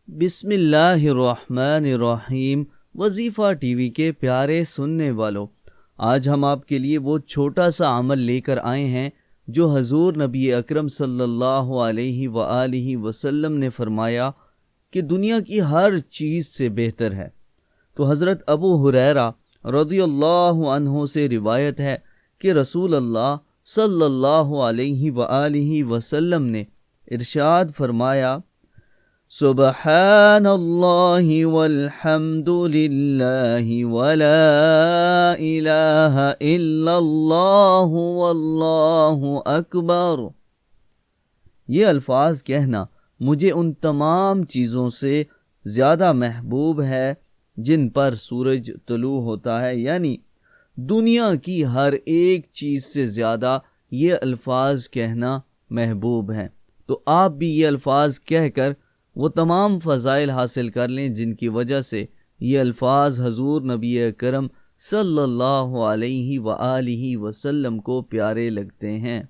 بسم اللہ الرحمن الرحیم۔ وظیفہ ٹی وی کے پیارے سننے والوں، آج ہم آپ کے لیے وہ چھوٹا سا عمل لے کر آئے ہیں جو حضور نبی اکرم صلی اللہ علیہ وآلہ وسلم نے فرمایا کہ دنیا کی ہر چیز سے بہتر ہے۔ تو حضرت ابو ہریرہ رضی اللہ عنہ سے روایت ہے کہ رسول اللہ صلی اللہ علیہ وآلہ وسلم نے ارشاد فرمایا، سبحان اللہ والحمد للہ ولا الہ الا اللہ واللہ اکبر۔ یہ الفاظ کہنا مجھے ان تمام چیزوں سے زیادہ محبوب ہے جن پر سورج طلوع ہوتا ہے، یعنی دنیا کی ہر ایک چیز سے زیادہ یہ الفاظ کہنا محبوب ہیں۔ تو آپ بھی یہ الفاظ کہہ کر وہ تمام فضائل حاصل کر لیں جن کی وجہ سے یہ الفاظ حضور نبی کرم صلی اللہ علیہ وآلہ وسلم کو پیارے لگتے ہیں۔